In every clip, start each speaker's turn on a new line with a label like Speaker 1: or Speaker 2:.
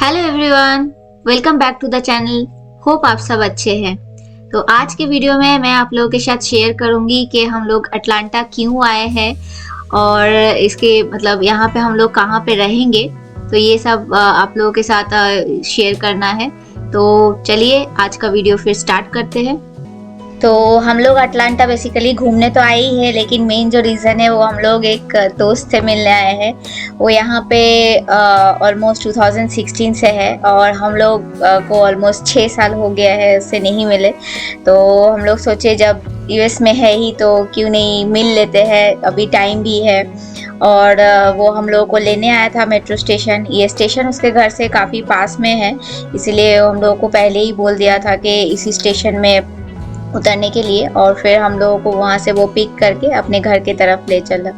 Speaker 1: Hello everyone, welcome back to the channel. Hope आप सब अच्छे हैं। तो आज के वीडियो में मैं आप लोगों के साथ शेयर करूंगी कि हम लोग अटलांटा क्यों आए हैं और इसके मतलब यहाँ पे हम लोग कहाँ पे रहेंगे। तो ये सब आप लोगों के साथ शेयर करना है। तो चलिए आज का वीडियो फिर स्टार्ट करते हैं। तो हम लोग अटलांटा बेसिकली घूमने तो आए ही है, लेकिन मेन जो रीज़न है वो हम लोग एक दोस्त से मिलने आए हैं। वो यहाँ पे ऑलमोस्ट 2016 से है और हम लोग को ऑलमोस्ट 6 साल हो गया है उससे नहीं मिले। तो हम लोग सोचे जब यूएस में है ही तो क्यों नहीं मिल लेते हैं, अभी टाइम भी है। और वो हम लोगों को लेने आया था मेट्रो स्टेशन। ये स्टेशन उसके घर से काफ़ी पास में है, इसलिए हम लोगों को पहले ही बोल दिया था कि इसी स्टेशन में उतरने के लिए, और फिर हम लोगों को वहाँ से वो पिक करके अपने घर की तरफ ले चला।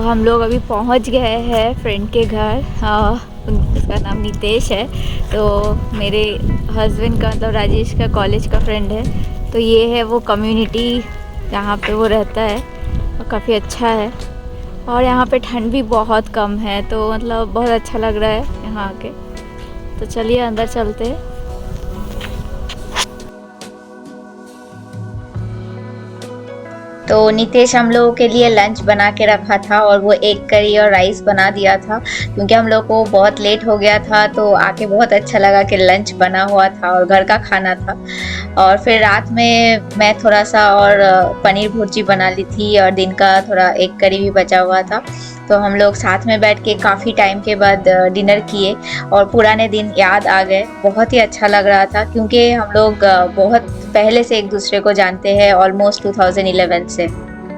Speaker 1: हम लोग अभी पहुंच गए हैं फ्रेंड के घर। उसका नाम नितेश है। तो मेरे हस्बैंड का मतलब राजेश का कॉलेज का फ्रेंड है। तो ये है वो कम्युनिटी जहाँ पे वो रहता है और काफ़ी अच्छा है। और यहाँ पे ठंड भी बहुत कम है, तो मतलब बहुत अच्छा लग रहा है यहाँ आके। तो चलिए अंदर चलते हैं। तो नितेश हम लोगों के लिए लंच बना के रखा था और वो एग करी और राइस बना दिया था, क्योंकि हम लोग को बहुत लेट हो गया था। तो आके बहुत अच्छा लगा कि लंच बना हुआ था और घर का खाना था। और फिर रात में मैं थोड़ा सा और पनीर भुर्जी बना ली थी और दिन का थोड़ा एग करी भी बचा हुआ था। तो हम लोग साथ में बैठ के काफ़ी टाइम के बाद डिनर किए और पुराने दिन याद आ गए। बहुत ही अच्छा लग रहा था, क्योंकि हम लोग बहुत पहले से एक दूसरे को जानते हैं, ऑलमोस्ट 2011 से।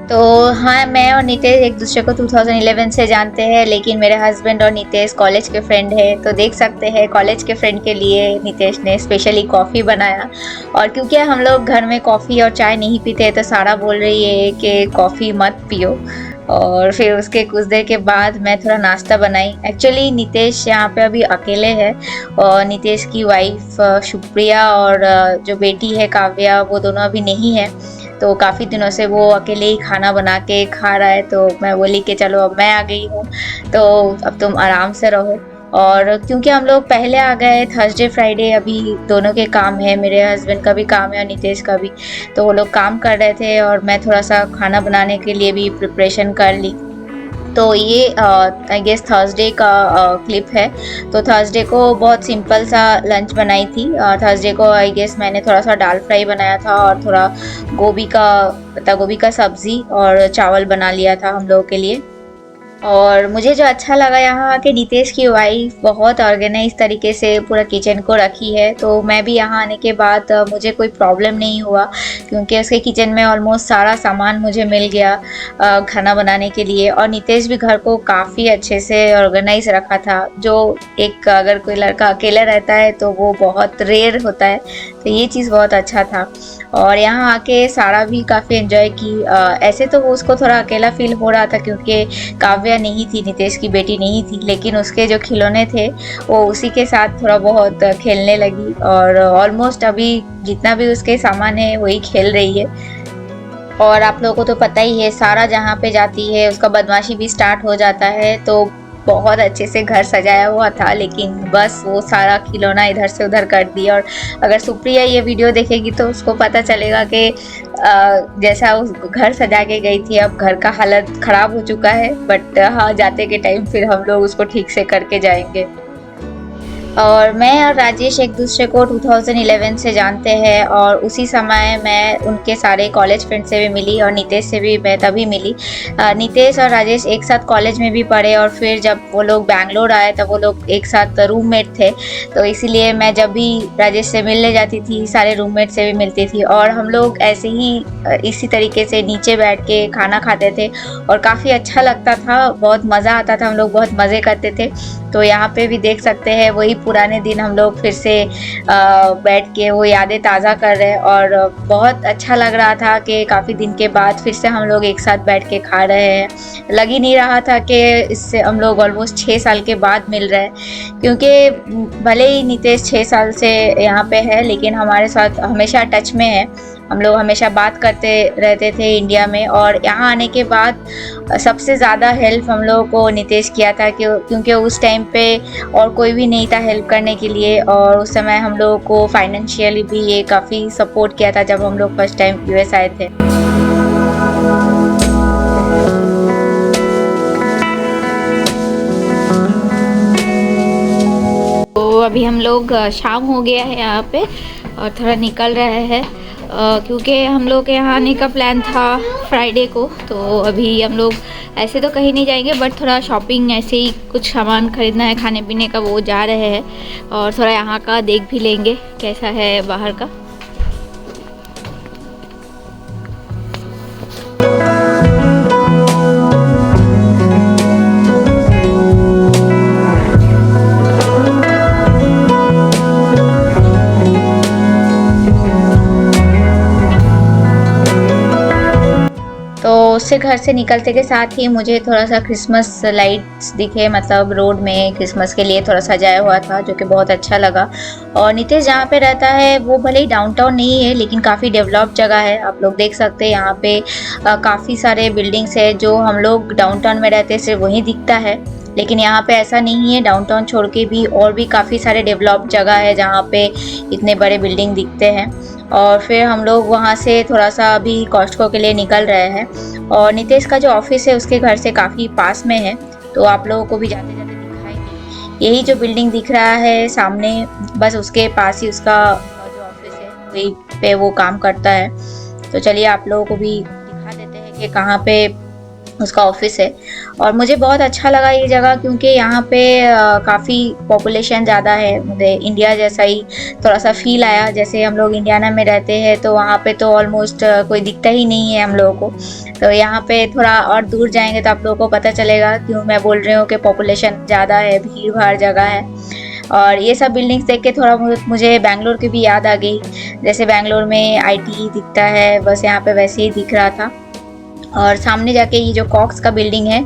Speaker 1: तो हाँ, मैं और नितेश एक दूसरे को 2011 से जानते हैं, लेकिन मेरे हस्बैंड और नितेश कॉलेज के फ्रेंड है। तो देख सकते हैं कॉलेज के फ्रेंड के लिए नितेश ने स्पेशली कॉफ़ी बनाया। और क्योंकि हम लोग घर में कॉफ़ी और चाय नहीं पीते, तो सारा बोल रही है कि कॉफ़ी मत पियो। और फिर उसके कुछ देर के बाद मैं थोड़ा नाश्ता बनाई। एक्चुअली नितेश यहाँ पे अभी अकेले है और नितेश की वाइफ शुप्रिया और जो बेटी है काव्या, वो दोनों अभी नहीं है। तो काफ़ी दिनों से वो अकेले ही खाना बना के खा रहा है। तो मैं बोली कि चलो अब मैं आ गई हूँ, तो अब तुम आराम से रहो। और क्योंकि हम लोग पहले आ गए थर्सडे फ्राइडे, अभी दोनों के काम है, मेरे हस्बैंड का भी काम है और नितेश का भी। तो वो लोग काम कर रहे थे और मैं थोड़ा सा खाना बनाने के लिए भी प्रिपरेशन कर ली। तो ये आई गेस थर्सडे का क्लिप है। तो थर्सडे को बहुत सिंपल सा लंच बनाई थी। थर्सडे को आई गेस मैंने थोड़ा सा दाल फ्राई बनाया था और थोड़ा पत्ता गोभी का सब्ज़ी और चावल बना लिया था हम लोगों के लिए। और मुझे जो अच्छा लगा यहाँ कि नितेश की वाइफ बहुत ऑर्गेनाइज तरीके से पूरा किचन को रखी है। तो मैं भी यहाँ आने के बाद मुझे कोई प्रॉब्लम नहीं हुआ, क्योंकि उसके किचन में ऑलमोस्ट सारा सामान मुझे मिल गया खाना बनाने के लिए। और नितेश भी घर को काफ़ी अच्छे से ऑर्गेनाइज रखा था, जो एक अगर कोई लड़का अकेला रहता है तो वो बहुत रेयर होता है। तो ये चीज़ बहुत अच्छा था। और यहाँ आके सारा भी काफ़ी एंजॉय की। ऐसे तो वो उसको थोड़ा अकेला फील हो रहा था, क्योंकि काव्या नहीं थी, नितेश की बेटी नहीं थी, लेकिन उसके जो खिलौने थे वो उसी के साथ थोड़ा बहुत खेलने लगी। और ऑलमोस्ट अभी जितना भी उसके सामान है वही खेल रही है। और आप लोगों को तो पता ही है, सारा जहाँ पे जाती है उसका बदमाशी भी स्टार्ट हो जाता है। तो बहुत अच्छे से घर सजाया हुआ था, लेकिन बस वो सारा खिलौना इधर से उधर कर दिया। और अगर सुप्रिया ये वीडियो देखेगी तो उसको पता चलेगा कि जैसा उस घर सजा के गई थी, अब घर का हालत ख़राब हो चुका है। बट हाँ, जाते के टाइम फिर हम लोग उसको ठीक से करके जाएंगे। और मैं और राजेश एक दूसरे को 2011 से जानते हैं और उसी समय मैं उनके सारे कॉलेज फ्रेंड से भी मिली और नितेश से भी मैं तभी मिली। नितेश और राजेश एक साथ कॉलेज में भी पढ़े और फिर जब वो लोग बैंगलोर आए तब वो लोग एक साथ रूममेट थे। तो इसीलिए मैं जब भी राजेश से मिलने जाती थी सारे रूममेट से भी मिलती थी और हम लोग ऐसे ही इसी तरीके से नीचे बैठ के खाना खाते थे और काफ़ी अच्छा लगता था, बहुत मज़ा आता था, हम लोग बहुत मज़े करते थे। तो यहाँ पे भी देख सकते हैं वही पुराने दिन हम लोग फिर से बैठ के वो यादें ताज़ा कर रहे हैं और बहुत अच्छा लग रहा था कि काफ़ी दिन के बाद फिर से हम लोग एक साथ बैठ के खा रहे हैं। लग ही नहीं रहा था कि इससे हम लोग ऑलमोस्ट 6 साल के बाद मिल रहे हैं, क्योंकि भले ही नितेश 6 साल से यहाँ पे है लेकिन हमारे साथ हमेशा टच में है। हम लोग हमेशा बात करते रहते थे इंडिया में और यहाँ आने के बाद सबसे ज़्यादा हेल्प हम लोगों को नितेश किया था क्योंकि उस टाइम पे और कोई भी नहीं था हेल्प करने के लिए और उस समय हम लोगों को फाइनेंशियली भी ये काफ़ी सपोर्ट किया था जब हम लोग फर्स्ट टाइम यूएस आए थे। तो अभी हम लोग शाम हो गया है यहाँ पे और थोड़ा निकल रहे हैं क्योंकि हम लोग के यहाँ आने का प्लान था फ्राइडे को। तो अभी हम लोग ऐसे तो कहीं नहीं जाएंगे बट थोड़ा शॉपिंग ऐसे ही कुछ सामान ख़रीदना है खाने पीने का, वो जा रहे हैं और थोड़ा यहाँ का देख भी लेंगे कैसा है बाहर का। उससे घर से निकलते के साथ ही मुझे थोड़ा सा क्रिसमस लाइट्स दिखे, मतलब रोड में क्रिसमस के लिए थोड़ा सजाया हुआ था जो कि बहुत अच्छा लगा। और नितेश जहाँ पे रहता है वो भले ही डाउनटाउन नहीं है लेकिन काफ़ी डेवलप्ड जगह है। आप लोग देख सकते हैं यहाँ पे काफ़ी सारे बिल्डिंग्स है जो हम लोग डाउनटाउन में रहते सिर्फ वहीं दिखता है, लेकिन यहाँ पे ऐसा नहीं है। डाउनटाउन छोड़ के भी और भी काफ़ी सारे डेवलप्ड जगह है जहाँ पे इतने बड़े बिल्डिंग दिखते हैं। और फिर हम लोग वहाँ से थोड़ा सा अभी कॉस्टको के लिए निकल रहे हैं और नितेश का जो ऑफिस है उसके घर से काफ़ी पास में है, तो आप लोगों को भी जाते जाते दिखाई दे। यही जो बिल्डिंग दिख रहा है सामने, बस उसके पास ही उसका जो ऑफिस है वहीं पे वो काम करता है। तो चलिए आप लोगों को भी दिखा देते हैं कि कहाँ पे उसका ऑफिस है। और मुझे बहुत अच्छा लगा ये जगह क्योंकि यहाँ पे काफ़ी पॉपुलेशन ज़्यादा है। मुझे इंडिया जैसा ही थोड़ा सा फील आया, जैसे हम लोग इंडियाना में रहते हैं तो वहाँ पे तो ऑलमोस्ट कोई दिखता ही नहीं है हम लोगों को। तो यहाँ पे थोड़ा और दूर जाएंगे तो आप लोगों को पता चलेगा क्यों मैं बोल रही हूँ कि पॉपुलेशन ज़्यादा है, भीड़ भाड़ जगह है। और ये सब बिल्डिंग्स देख के थोड़ा मुझे बैंगलोर की भी याद आ गई, जैसे बैंगलोर में आईटी दिखता है बस यहाँ पे वैसे ही दिख रहा था। और सामने जाके ये जो कॉक्स का बिल्डिंग है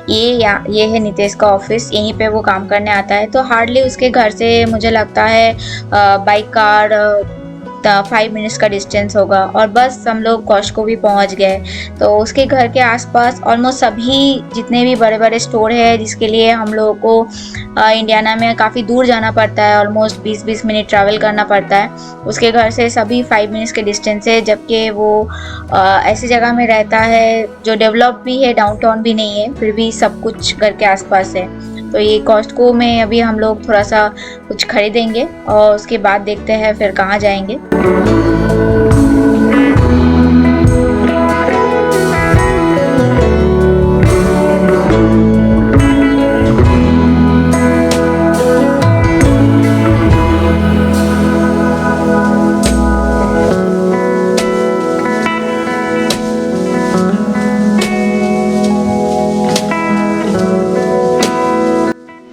Speaker 1: ये है नितेश का ऑफिस, यहीं पे वो काम करने आता है। तो हार्डली उसके घर से मुझे लगता है बाइक कार 5 मिनट्स का डिस्टेंस होगा और बस हम लोग कॉस्टको भी पहुंच गए। तो उसके घर के आसपास ऑलमोस्ट सभी जितने भी बड़े बड़े स्टोर है जिसके लिए हम लोगों को इंडियाना में काफ़ी दूर जाना पड़ता है, ऑलमोस्ट 20-20 मिनट ट्रैवल करना पड़ता है, उसके घर से सभी 5 मिनट्स के डिस्टेंस है। जबकि वो ऐसी जगह में रहता है जो डेवलप भी है, डाउनटाउन भी नहीं है, फिर भी सब कुछ घर के आसपास है। तो ये कॉस्टको में अभी हम लोग थोड़ा सा कुछ खरीदेंगे और उसके बाद देखते हैं फिर कहाँ जाएंगे।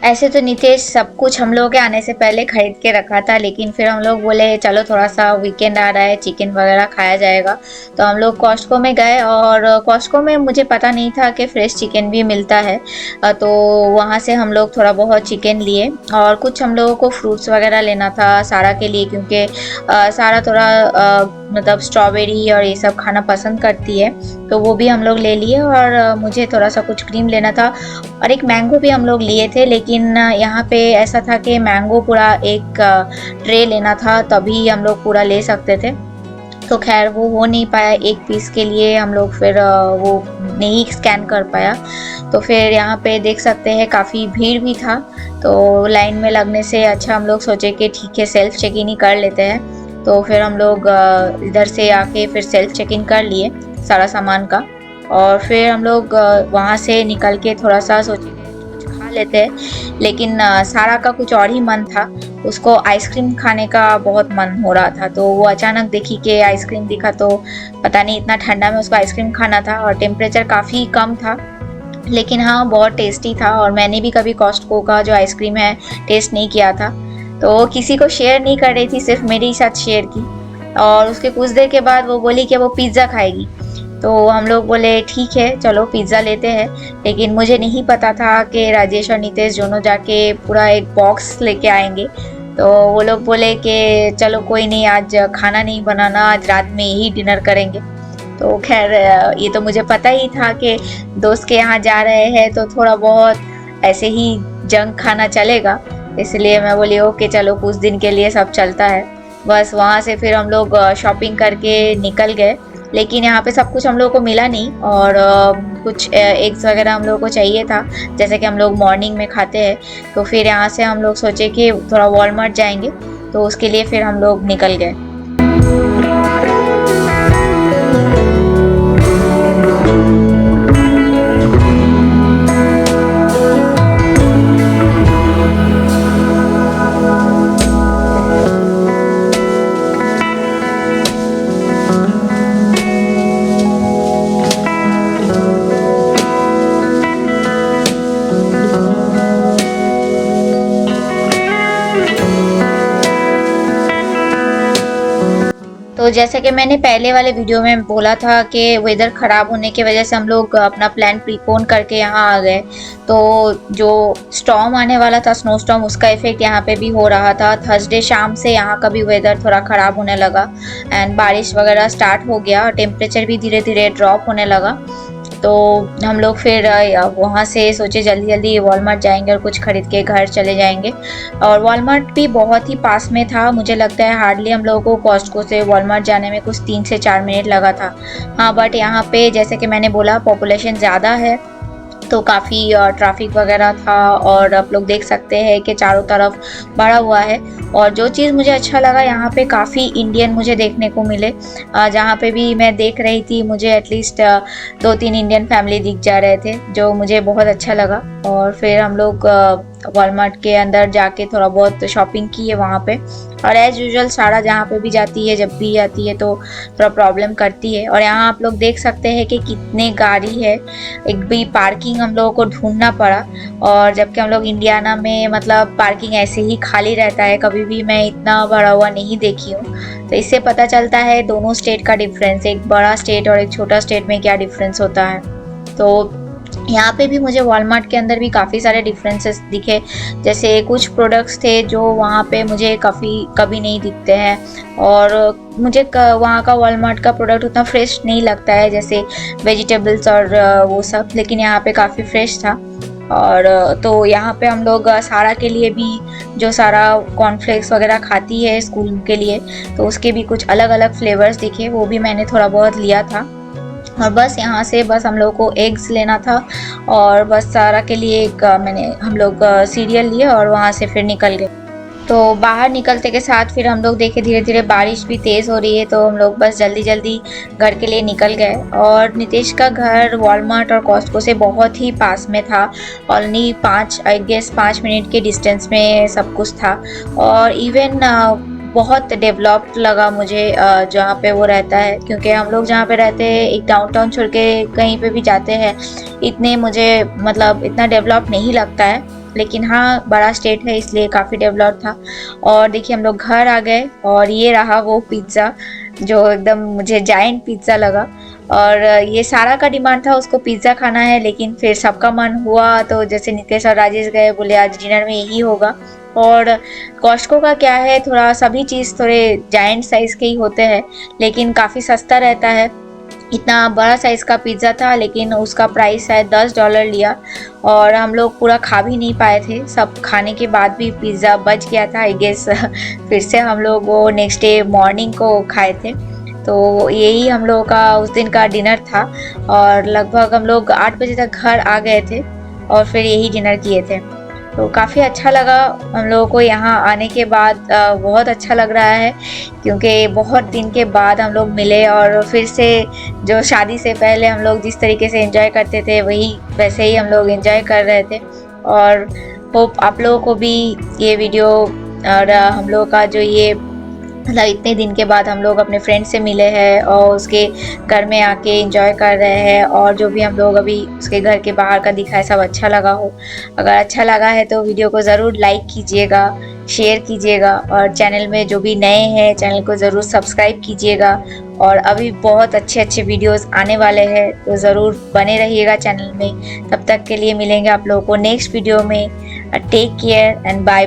Speaker 1: ऐसे तो नितेश सब कुछ हम लोगों के आने से पहले खरीद के रखा था, लेकिन फिर हम लोग बोले चलो थोड़ा सा वीकेंड आ रहा है, चिकन वगैरह खाया जाएगा। तो हम लोग कॉस्टको में गए और कॉस्टको में मुझे पता नहीं था कि फ्रेश चिकन भी मिलता है। तो वहाँ से हम लोग थोड़ा बहुत चिकन लिए और कुछ हम लोगों को फ्रूट्स वगैरह लेना था सारा के लिए, क्योंकि सारा थोड़ा मतलब स्ट्रॉबेरी और ये सब खाना पसंद करती है, तो वो भी हम लोग ले लिए। और मुझे थोड़ा सा कुछ क्रीम लेना था और एक मैंगो भी हम लोग लिए थे, लेकिन यहाँ पे ऐसा था कि मैंगो पूरा एक ट्रे लेना था तभी हम लोग पूरा ले सकते थे। तो खैर वो हो नहीं पाया, एक पीस के लिए हम लोग फिर वो नहीं स्कैन कर पाया। तो फिर यहाँ पे देख सकते हैं काफ़ी भीड़ भी था, तो लाइन में लगने से अच्छा हम लोग सोचे कि ठीक है सेल्फ चेक इन ही कर लेते हैं। तो फिर हम लोग इधर से आके फिर सेल्फ चेक इन कर लिए सारा सामान का। और फिर हम लोग वहाँ से निकल के थोड़ा सा सोचे कुछ खा लेते हैं, लेकिन सारा का कुछ और ही मन था, उसको आइसक्रीम खाने का बहुत मन हो रहा था। तो वो अचानक देखी कि आइसक्रीम दिखा, तो पता नहीं इतना ठंडा में उसको आइसक्रीम खाना था और टेम्परेचर काफ़ी कम था, लेकिन हाँ बहुत टेस्टी था। और मैंने भी कभी कॉस्टको का जो आइसक्रीम है टेस्ट नहीं किया था, तो किसी को शेयर नहीं कर रही थी, सिर्फ मेरे ही साथ शेयर की। और उसके कुछ देर के बाद वो बोली कि वो पिज़्ज़ा खाएगी। तो हम लोग बोले ठीक है चलो पिज़्ज़ा लेते हैं, लेकिन मुझे नहीं पता था कि राजेश और नितेश दोनों जाके पूरा एक बॉक्स लेके आएंगे। तो वो लोग बोले कि चलो कोई नहीं, आज खाना नहीं बनाना, आज रात में ही डिनर करेंगे। तो खैर ये तो मुझे पता ही था कि दोस्त के यहाँ जा रहे हैं तो थोड़ा बहुत ऐसे ही जंक खाना चलेगा, इसलिए मैं बोली ओके चलो कुछ दिन के लिए सब चलता है। बस वहाँ से फिर हम लोग शॉपिंग करके निकल गए, लेकिन यहाँ पे सब कुछ हम लोग को मिला नहीं। और कुछ एग्स वगैरह हम लोग को चाहिए था, जैसे कि हम लोग मॉर्निंग में खाते हैं। तो फिर यहाँ से हम लोग सोचे कि थोड़ा वॉलमार्ट जाएंगे, तो उसके लिए फिर हम लोग निकल गए। तो जैसे कि मैंने पहले वाले वीडियो में बोला था कि वेदर ख़राब होने की वजह से हम लोग अपना प्लान प्रीपोन करके यहाँ आ गए। तो जो स्टॉर्म आने वाला था, स्नो स्टॉर्म, उसका इफेक्ट यहाँ पे भी हो रहा था। थर्सडे शाम से यहाँ का भी वेदर थोड़ा ख़राब होने लगा एंड बारिश वगैरह स्टार्ट हो गया और टेम्परेचर भी धीरे धीरे ड्रॉप होने लगा। तो हम लोग फिर वहाँ से सोचे जल्दी जल्दी वॉलमार्ट जाएंगे और कुछ खरीद के घर चले जाएंगे। और वॉलमार्ट भी बहुत ही पास में था, मुझे लगता है हार्डली हम लोगों को कॉस्टको से वॉलमार्ट जाने में कुछ 3 से 4 मिनट लगा था। हाँ बट यहाँ पे जैसे कि मैंने बोला पॉपुलेशन ज़्यादा है, तो काफ़ी ट्रैफिक वगैरह था। और आप लोग देख सकते हैं कि चारों तरफ भरा हुआ है। और जो चीज़ मुझे अच्छा लगा, यहाँ पे काफ़ी इंडियन मुझे देखने को मिले। जहाँ पे भी मैं देख रही थी मुझे एटलीस्ट 2-3 इंडियन फैमिली दिख जा रहे थे, जो मुझे बहुत अच्छा लगा। और फिर हम लोग वॉलमार्ट के अंदर जाके थोड़ा बहुत शॉपिंग की है वहाँ पे। और एज़ यूजुअल सारा जहाँ पे भी जाती है, जब भी आती है तो थोड़ा प्रॉब्लम करती है। और यहाँ आप लोग देख सकते हैं कि कितने गाड़ी है, एक भी पार्किंग हम लोगों को ढूंढना पड़ा। और जबकि हम लोग इंडियाना में मतलब पार्किंग ऐसे ही खाली रहता है, कभी भी मैं इतना भरा हुआ नहीं देखी हूँ। तो इससे पता चलता है दोनों स्टेट का डिफरेंस, एक बड़ा स्टेट और एक छोटा स्टेट में क्या डिफरेंस होता है। तो यहाँ पे भी मुझे वॉलमार्ट के अंदर भी काफ़ी सारे डिफरेंसेस दिखे। जैसे कुछ प्रोडक्ट्स थे जो वहाँ पे मुझे कभी नहीं दिखते हैं। और मुझे वहाँ का वॉलमार्ट का प्रोडक्ट उतना फ्रेश नहीं लगता है, जैसे वेजिटेबल्स और वो सब, लेकिन यहाँ पे काफ़ी फ्रेश था। और तो यहाँ पे हम लोग सारा के लिए भी, जो सारा कॉर्नफ्लेक्स वगैरह खाती है स्कूल के लिए, तो उसके भी कुछ अलग अलग फ्लेवर्स दिखे, वो भी मैंने थोड़ा बहुत लिया था। और बस यहाँ से बस हम लोग को एग्स लेना था और बस सारा के लिए एक हम लोग सीरियल लिए और वहाँ से फिर निकल गए। तो बाहर निकलते के साथ फिर हम लोग देखे धीरे धीरे बारिश भी तेज़ हो रही है, तो हम लोग बस जल्दी जल्दी घर के लिए निकल गए। और नितेश का घर वॉलमार्ट और कॉस्टको से बहुत ही पास में था, ओनली 5 मिनट के डिस्टेंस में सब कुछ था। और इवन बहुत डेवलप्ड लगा मुझे जहाँ पे वो रहता है, क्योंकि हम लोग जहाँ पे रहते हैं एक डाउनटाउन छोड़ के कहीं पे भी जाते हैं इतने मुझे मतलब इतना डेवलप नहीं लगता है, लेकिन हाँ बड़ा स्टेट है इसलिए काफ़ी डेवलप था। और देखिए हम लोग घर आ गए और ये रहा वो पिज़्ज़ा, जो एकदम मुझे जायंट पिज़्ज़ा लगा। और ये सारा का डिमांड था उसको पिज़्ज़ा खाना है, लेकिन फिर सबका मन हुआ तो जैसे नितेश और राजेश गए, बोले आज डिनर में यही होगा। और कॉस्टको का क्या है, थोड़ा सभी चीज़ थोड़े जायंट साइज़ के ही होते हैं, लेकिन काफ़ी सस्ता रहता है। इतना बड़ा साइज़ का पिज़्ज़ा था, लेकिन उसका प्राइस शायद $10 लिया। और हम लोग पूरा खा भी नहीं पाए थे, सब खाने के बाद भी पिज़्ज़ा बच गया था आई गेस। फिर से हम लोग वो नेक्स्ट डे मॉर्निंग को खाए थे। तो यही हम लोगों का उस दिन का डिनर था और लगभग हम लोग 8 बजे तक घर आ गए थे और फिर यही डिनर किए थे। तो काफ़ी अच्छा लगा हम लोगों को यहाँ आने के बाद, बहुत अच्छा लग रहा है क्योंकि बहुत दिन के बाद हम लोग मिले और फिर से जो शादी से पहले हम लोग जिस तरीके से एंजॉय करते थे वही वैसे ही हम लोग एंजॉय कर रहे थे। और होप आप लोगों को भी ये वीडियो और हम लोगों का जो ये मतलब इतने दिन के बाद हम लोग अपने फ्रेंड से मिले हैं और उसके घर में आके एंजॉय कर रहे हैं और जो भी हम लोग अभी उसके घर के बाहर का दिखा है सब अच्छा लगा हो। अगर अच्छा लगा है तो वीडियो को ज़रूर लाइक कीजिएगा, शेयर कीजिएगा और चैनल में जो भी नए हैं चैनल को ज़रूर सब्सक्राइब कीजिएगा। और अभी बहुत अच्छे अच्छे वीडियोस आने वाले हैं तो ज़रूर बने रहिएगा चैनल में। तब तक के लिए मिलेंगे आप लोगों को नेक्स्ट वीडियो में। Take care and bye.